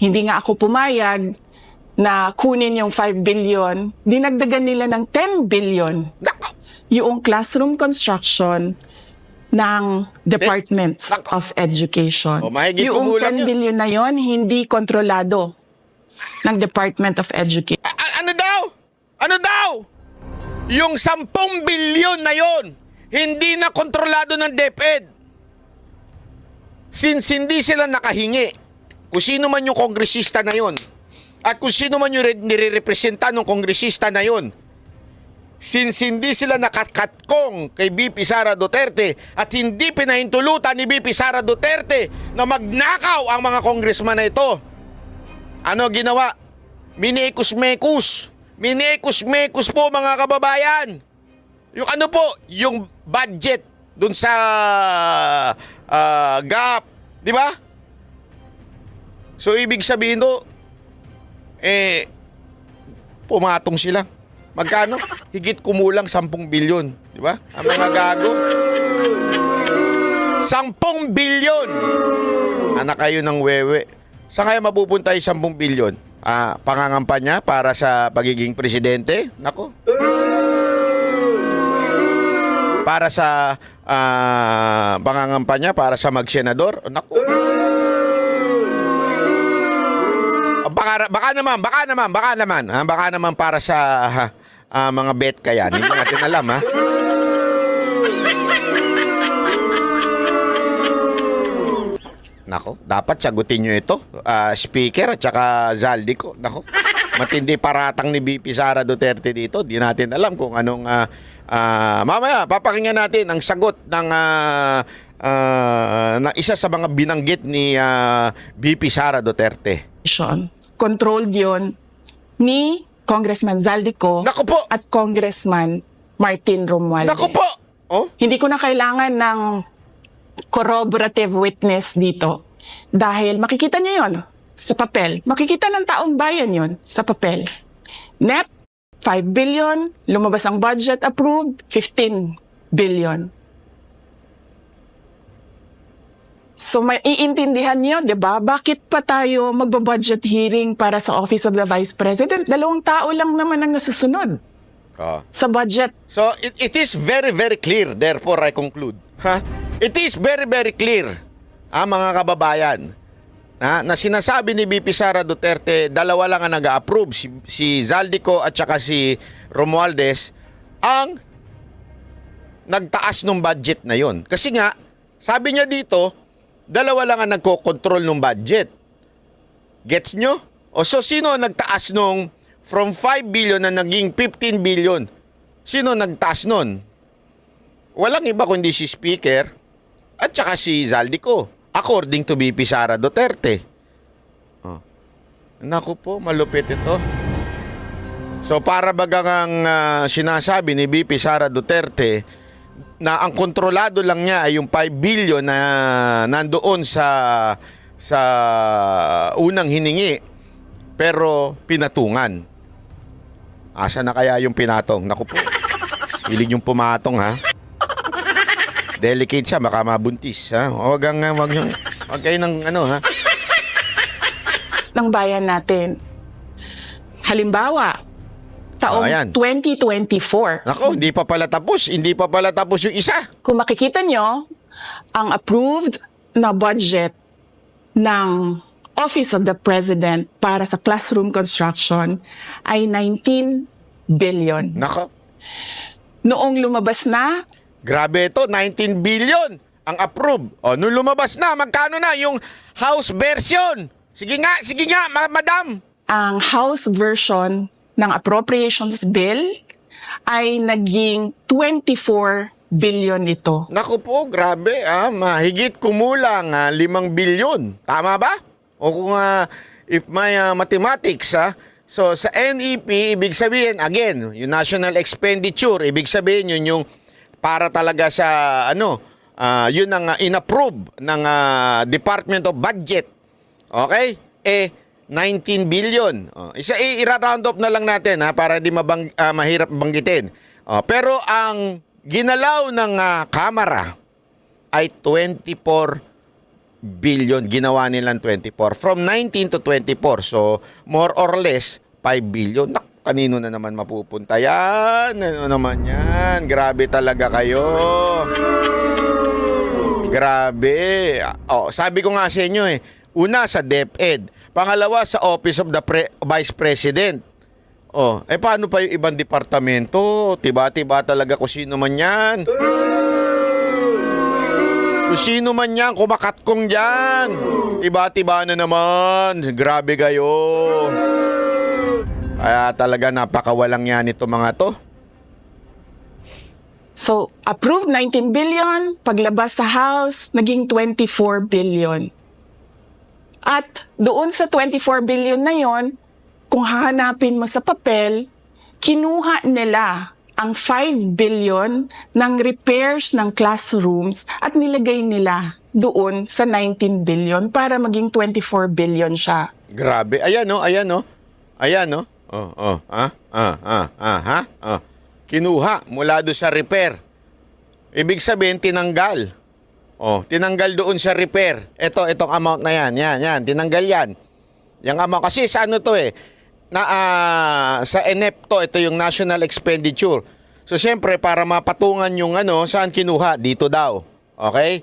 hindi nga ako pumayag na kunin yung 5 billion, dinagdagan nila ng 10 billion Nako! yung classroom construction ng Department Nako. of Education. O, mahigit Yung kumulang 10 billion na yon hindi kontrolado ng Department of Education. Ano daw? Ano daw? Yung 10 bilyon na yon, hindi na kontrolado ng DepEd. Since hindi sila nakahingi, kung sino man yung kongresista na yon, at kung sino man yung nire-representa ng kongresista na yon, since hindi sila nakakatkong kay BP Sara Duterte at hindi pinahintulutan ni BP Sara Duterte na magnakaw ang mga congressman na ito, ano ginawa? Minekus-mekus. Minekus-mekus po mga kababayan. Yung ano po, yung budget dun sa GAP, di ba? So ibig sabihin to, pumatong sila. Magkano? Higit kumulang 10 bilyon, di ba? Ang mga gago. 10 bilyon. Anak kayo ng wewe. Saan kaya mapupunta yung 10 bilyon? Pangangampanya para sa pagiging presidente? Nako. Para sa pangangampanya para sa magsenador? Nako. Baka naman para sa mga bet kaya. Hindi natin alam, ha? Nako, dapat sagutin nyo ito. Speaker at saka Zaldico. Nako, matindi paratang ni BP Sara Duterte dito. Di natin alam kung anong... mamaya, papakinggan natin ang sagot ng na isa sa mga binanggit ni BP Sara Duterte. Controlled yun ni Congressman Zaldico Nako po! at Congressman Martin Romualdez. Nako po! Oh? Hindi ko na kailangan ng corroborative witness dito. Dahil makikita nyo yon sa papel. Makikita ng taong bayan yon sa papel. NEP, 5 billion. Lumabas ang budget approved, 15 billion. So may iintindihan nyo, di ba? Bakit pa tayo magbabudget hearing para sa Office of the Vice President? 2 tao lang naman ang nasusunod sa budget. So, it is very, very clear. Therefore, I conclude. It is very, very clear, mga kababayan, na sinasabi ni BP Sara Duterte, dalawa lang ang nag-approve, si Zaldico at saka si Romualdez, ang nagtaas ng budget na yon. Kasi nga, sabi niya dito, dalawa lang ang nagko-control ng budget. Gets nyo? O so, sino nagtaas nung from 5 billion na naging 15 billion? Sino nagtaas nun? Walang iba kundi si Speaker at saka si Zaldico, according to BP Sara Duterte. Naku po, malupit ito. So para bagang sinasabi ni BP Sara Duterte na ang kontrolado lang niya ay yung 5 billion na nandoon sa unang hiningi pero pinatungan. Asa na kaya yung pinatong? Naku po, hilig yung pumatong, ha? Delicate siya, baka mabuntis, ha? Huwag kayo ng ano, ha? Ng bayan natin. Halimbawa, taong 2024. Nako, hindi pa pala tapos. Hindi pa pala tapos yung isa. Kung makikita nyo, ang approved na budget ng Office of the President para sa classroom construction ay 19 billion. Nako. Noong lumabas na, Grabe ito, 19 billion ang approve. O, nung lumabas na, magkano na yung House version? Sige nga, madam. ang House version ng Appropriations Bill ay naging 24 billion ito. Naku po, grabe, mahigit kumulang 5 bilyon. Tama ba? O kung if may mathematics, so sa NEP, ibig sabihin, again, yung national expenditure, ibig sabihin yun yung para talaga sa, yun ang inapprove ng Department of Budget. Okay? 19 billion. I-round up na lang natin, para di mahirap banggitin. Pero ang ginalaw ng Kamara ay 24 billion. Ginawa nilang 24. From 19 to 24. So, more or less, 5 billion. Kanino na naman mapupunta yan? Ano naman yan? Grabe talaga kayo. Grabe. Oh, sabi ko nga sa inyo una sa DepEd, pangalawa sa Office of the Vice President. Oh, paano pa yung ibang departamento? Tiba-tiba talaga kung sino man yan. Kung sino man yan, kumakatkong dyan. Tiba-tiba na naman. Grabe kayo. Kaya talaga napakawalang yan ito mga to. So, approved 19 billion, paglabas sa House, naging 24 billion. At doon sa 24 billion na yon, kung hahanapin mo sa papel, kinuha nila ang 5 billion ng repairs ng classrooms at nilagay nila doon sa 19 billion para maging 24 billion siya. Grabe. Ayan no, ayan no. Ayan no. Kinuha mula doon sa repair. Ibig sabihin, tinanggal. Tinanggal doon sa repair. Itong amount na yan. Yan. Tinanggal yan. Yung amount. Kasi sa ano to sa ENEP to, ito yung National Expenditure. So, siyempre, para mapatungan yung saan kinuha? Dito daw. Okay?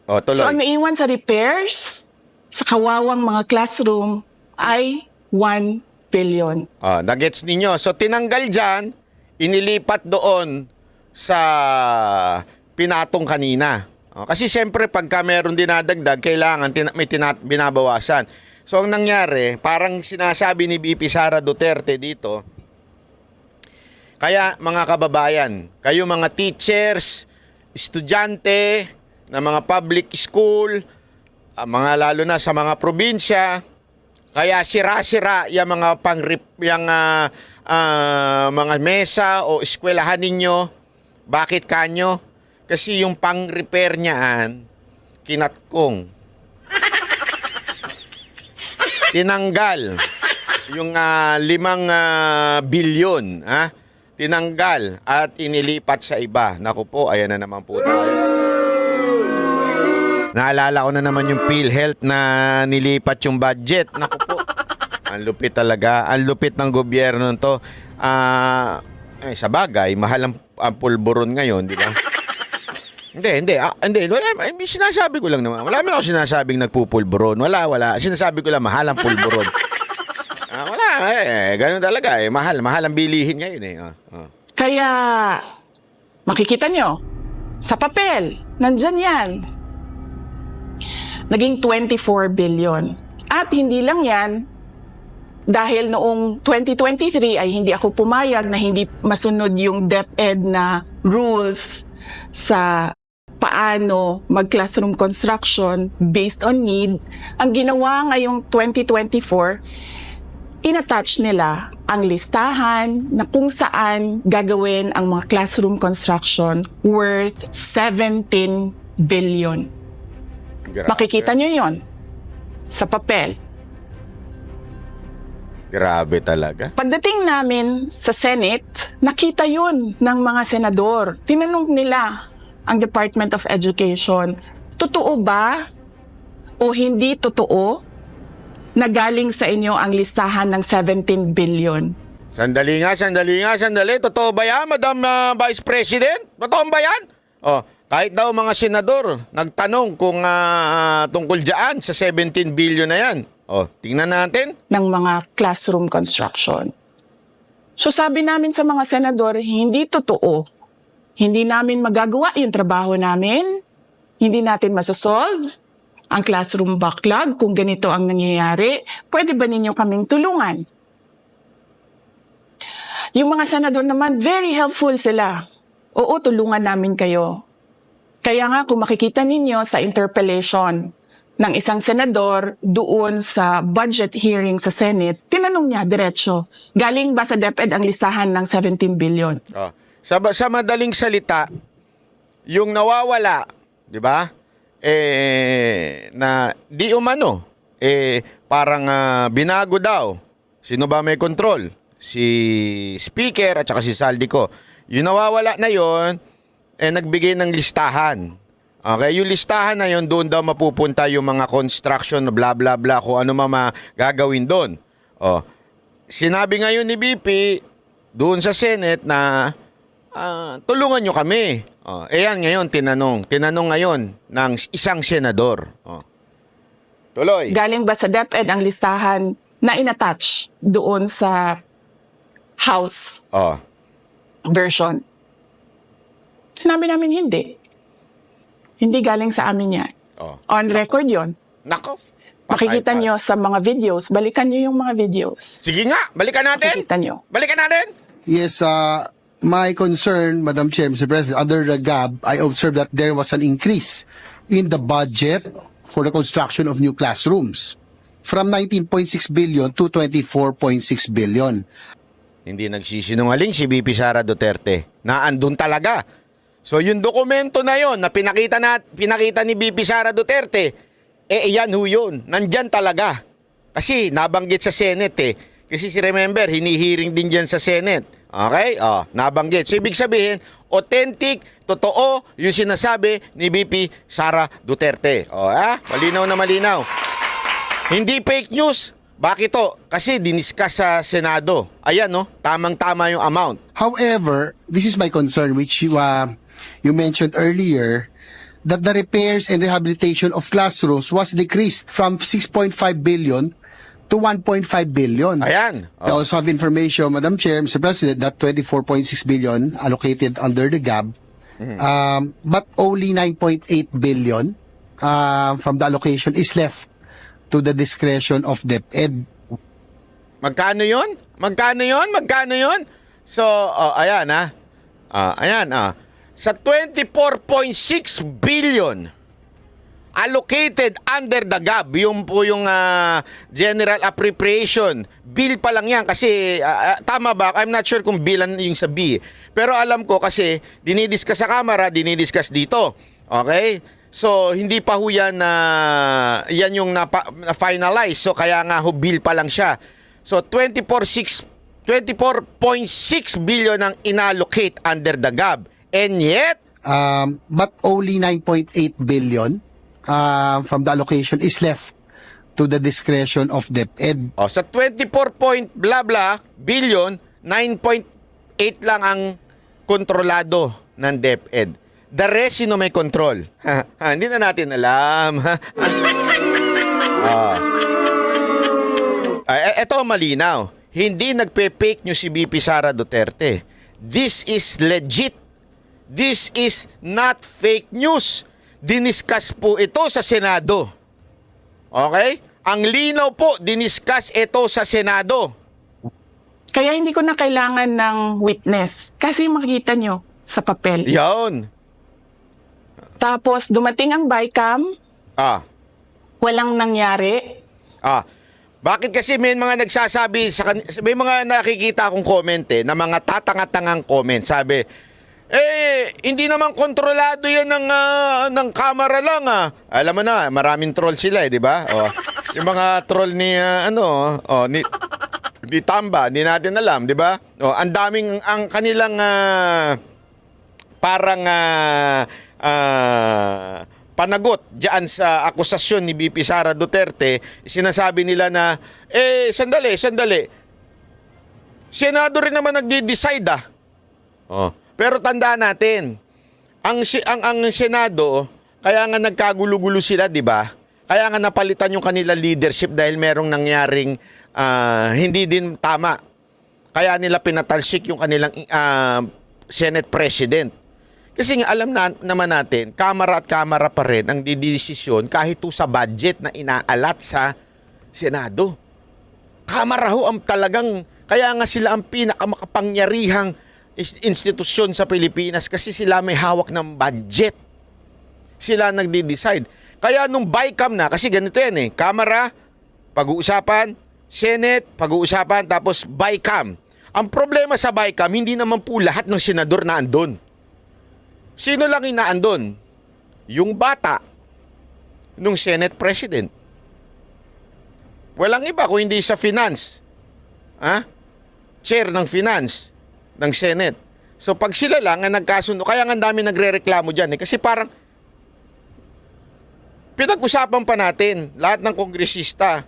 Tuloy. So, ang naiwan sa repairs, sa kawawang mga classroom, ay 1 billion. Nagets ninyo. So, tinanggal dyan, inilipat doon sa pinatong kanina. Kasi siyempre, pagka meron dinadagdag, kailangan may binabawasan. So, ang nangyari, parang sinasabi ni VP Sara Duterte dito, kaya mga kababayan, kayo mga teachers, estudyante, na mga public school, mga lalo na sa mga probinsya, kaya sira-sira yung mga mga mesa o eskwelahan ninyo. Bakit kanyo? Kasi yung pang-repair niyaan, kinatkong. Tinanggal yung 5 bilyon, tinanggal at inilipat sa iba. Naku po, ayan na naman po tayo. Naalala ko na naman yung PhilHealth na nilipat yung budget. Naku po. Ang lupit talaga. Ang lupit ng gobyerno nito. Sa bagay, mahal ang pulburon ngayon, di ba? Hindi. Wala, sinasabi ko lang naman. Wala naman ako sinasabing nagpupulburon. Wala. Sinasabi ko lang, mahal ang pulburon. Wala, ganun talaga. Mahal ang bilihin ngayon. Kaya, makikita nyo, sa papel, nandyan yan. Naging 24 billion. At hindi lang yan, dahil noong 2023 ay hindi ako pumayag na hindi masunod yung DepEd na rules sa paano mag-classroom construction based on need. Ang ginawa ngayong 2024, inattach nila ang listahan na kung saan gagawin ang mga classroom construction worth 17 billion. Grabe. Makikita nyo yon sa papel. Grabe talaga. Pagdating namin sa Senate, nakita yun ng mga senador. Tinanong nila ang Department of Education, totoo ba o hindi totoo na galing sa inyo ang listahan ng 17 billion? Sandali nga. Totoo ba yan, Madam Vice President? Totoo ba yan? Kahit daw mga senador nagtanong kung tungkol dyan sa 17 billion na yan. Tingnan natin. Ng mga classroom construction. So sabi namin sa mga senador, hindi totoo. Hindi namin magagawa yung trabaho namin. Hindi natin masosolve ang classroom backlog kung ganito ang nangyayari. Pwede ba ninyo kaming tulungan? Yung mga senador naman, very helpful sila. Oo, tulungan namin kayo. Kaya nga kung makikita ninyo sa interpellation ng isang senador doon sa budget hearing sa Senate, tinanong niya diretso, galing ba sa DepEd ang listahan ng 17 billion? Sa madaling salita, yung nawawala, di ba? Na di umano, parang binago daw. Sino ba may control? Si Speaker at saka si Saldico. Yung nawawala na yon, nagbigay ng listahan. Okay, yung listahan na yun, doon daw mapupunta yung mga construction, bla bla bla, kung ano gagawin doon. Oh. Sinabi ngayon ni BP doon sa Senate na tulungan nyo kami. Oh, yan ngayon tinanong ngayon ng isang senador. Oh. Tuloy. Galing ba sa DepEd ang listahan na inattach doon sa House Oh. version? Sinabi namin hindi. Hindi galing sa amin yan. Oh. On record yon. Nako. Makikita nyo sa mga videos. Balikan nyo yung mga videos. Sige nga, balikan natin. Makikita nyo. Balikan natin. Yes, my concern, Madam Chair, Mr. President, under the GAB, I observed that there was an increase in the budget for the construction of new classrooms from 19.6 billion to 24.6 billion. Hindi nagsisinungaling si BP Sara Duterte. Naandun talaga. So yung dokumento na yon na pinakita ni BP Sara Duterte, yan ho yun. Nandyan talaga. Kasi nabanggit sa Senate eh. Kasi si remember, hinihiring din dyan sa Senate. Okay? Nabanggit. So ibig sabihin, authentic, totoo yung sinasabi ni BP Sara Duterte. Malinaw na malinaw. Hindi fake news. Bakit to? Kasi diniscuss sa Senado. Ayan, no? Tamang-tama yung amount. However, this is my concern, which you mentioned earlier, that the repairs and rehabilitation of classrooms was decreased from 6.5 billion to 1.5 billion. Ayan. I also have information, Madam Chair, Mr. President, that 24.6 billion allocated under the GAB, but only 9.8 billion from the allocation is left to the discretion of DepEd. Magkano yun? So, ayan sa 24.6 billion allocated under the GAB, yung po yung General Appropriation. Bill pa lang yan kasi, tama ba? I'm not sure kung bill yung sa B. Pero alam ko kasi, dinidiscuss sa Kamara, dinidiscuss dito. Okay? So, hindi pa ho yan yan yung na-finalize. So, kaya nga ho, bill pa lang siya. So, 24.6 billion ang inallocate under the GAB. And yet, but only 9.8 billion from the allocation is left to the discretion of DepEd. sa 24 point blah blah billion, 9.8 lang ang kontrolado ng DepEd. The rest, sino may control? Hindi na natin alam. Ito malinaw. Hindi nagpe-fake news si BP Sara Duterte. This is legit. This is not fake news. Diniscuss po ito sa Senado. Okay? Ang linaw po, diniscuss ito sa Senado. Kaya hindi ko na kailangan ng witness. Kasi makikita nyo sa papel. Yan. Tapos dumating ang bycam, walang nangyari. Bakit kasi may mga nagsasabi, may mga nakikita akong comment na mga tatanga-tangang comment. Sabi, hindi naman kontrolado yan ng kamera lang Alam mo na, maraming troll sila di ba? Yung mga troll ni ni Tamba, hindi natin alam, di ba? Ang daming ang kanilang parang panagot diyan sa akusasyon ni BP Sara Duterte. Sinasabi nila na sandali. Senado rin naman nagde-decide Pero tandaan natin, ang Senado, kaya nga nagkagulo-gulo sila, di ba? Kaya nga napalitan yung kanila leadership dahil merong nangyaring hindi din tama. Kaya nila pinatalsik yung kanilang Senate President. Kasi nga alam naman natin, kamara at kamara pa rin ang didesisyon kahit sa budget na inaalat sa Senado. Kamara ho ang talagang, kaya nga sila ang pinakamakapangyarihang institusyon sa Pilipinas kasi sila may hawak ng budget. Sila nagde-decide. Kaya nung bycam na, kasi ganito yan Kamara, pag-uusapan, Senate, pag-uusapan, tapos bycam. Ang problema sa bycam, hindi naman po lahat ng senador na andun. Sino lang inaandun? Yung bata nung Senate President. Walang iba kung hindi sa finance. Chair ng finance ng Senate. So pag sila lang ang nagkasundo, kaya nga dami nagrereklamo dyan kasi parang pinag-usapan pa natin, lahat ng kongresista.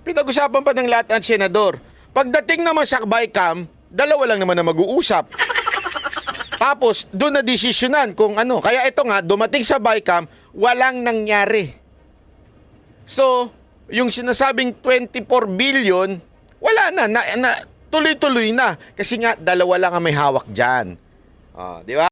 Pinag-usapan pa ng lahat ng senador. Pagdating naman sa BICAM, dalawa lang naman na mag-uusap. Tapos, doon na desisyonan kung ano. Kaya ito nga, dumating sa BICAM, walang nangyari. So, yung sinasabing 24 billion, wala na tuloy-tuloy na. Kasi nga, dalawa lang ang may hawak dyan. Di ba?